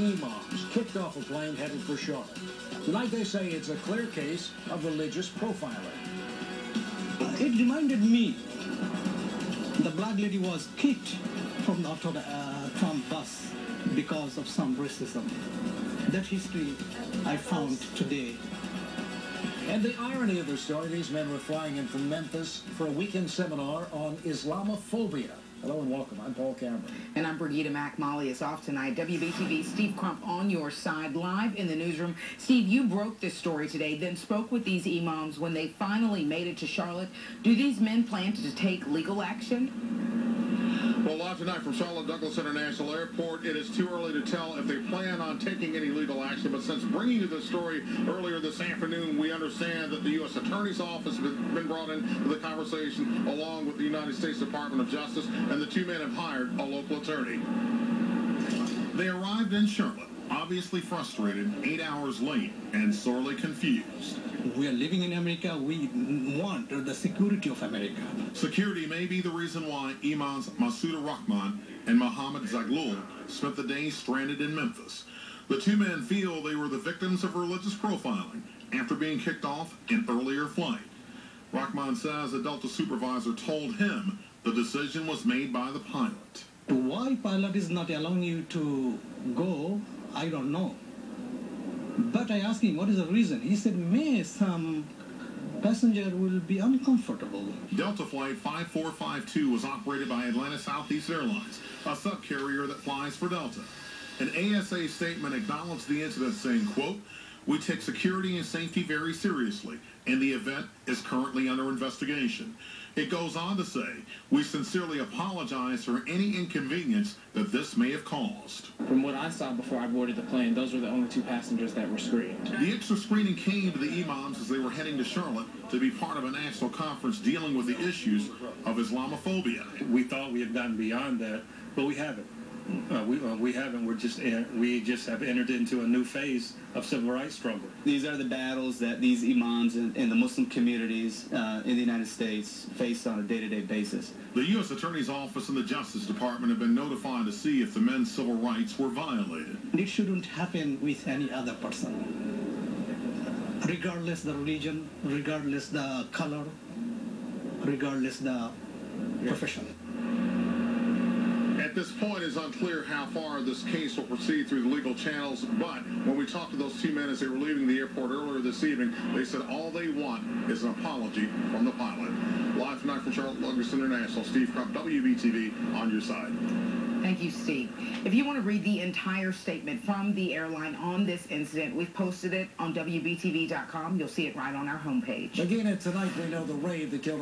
Imams kicked off a plane headed for Charlotte. Tonight they say it's a clear case of religious profiling. It reminded me, the black lady was kicked from the from bus because of some racism. That history I found today. And the irony of the story, these men were flying in from Memphis for a weekend seminar on Islamophobia. Hello and welcome. I'm Paul Cameron. And I'm Brigida Mac-Molly is off tonight. WBTV's Steve Crump on your side, live in the newsroom. Steve, you broke this story today, then spoke with these imams when they finally made it to Charlotte. Do these men plan to take legal action? Well, live tonight from Charlotte Douglas International Airport, it is too early to tell if they plan on taking any legal action. But since bringing you this story earlier this afternoon, we understand that the U.S. Attorney's Office has been brought into the conversation along with the United States Department of Justice, and the two men have hired a local attorney. They arrived in Charlotte, obviously frustrated, 8 hours late, and sorely confused. We are living in America. We want the security of America. Security may be the reason why Imams Masud Rahman and Mohammed Zaglul spent the day stranded in Memphis. The two men feel they were the victims of religious profiling after being kicked off an earlier flight. Rahman says a Delta supervisor told him the decision was made by the pilot. Why pilot is not allowing you to go, I don't know. But I asked him, what is the reason? He said, may some passenger will be uncomfortable. Delta Flight 5452 was operated by Atlanta Southeast Airlines, a subcarrier that flies for Delta. An ASA statement acknowledged the incident, saying, quote, "We take security and safety very seriously, and the event is currently under investigation." It goes on to say, "We sincerely apologize for any inconvenience that this may have caused." From what I saw before I boarded the plane, those were the only two passengers that were screened. The extra screening came to the Imams as they were heading to Charlotte to be part of a national conference dealing with the issues of Islamophobia. We thought we had gotten beyond that, but we haven't. We haven't. We just have entered into a new phase of civil rights struggle. These are the battles that these imams and the Muslim communities in the United States face on a day-to-day basis. The U.S. Attorney's Office and the Justice Department have been notified to see if the men's civil rights were violated. It shouldn't happen with any other person, regardless the religion, regardless the color, regardless the profession. At this point, it's unclear how far this case will proceed through the legal channels, but when we talked to those two men as they were leaving the airport earlier this evening, they said all they want is an apology from the pilot. Live tonight from Charlotte Douglas International, Steve Crump, WBTV, on your side. Thank you, Steve. If you want to read the entire statement from the airline on this incident, we've posted it on WBTV.com. You'll see it right on our homepage. Again, tonight we know the raid that killed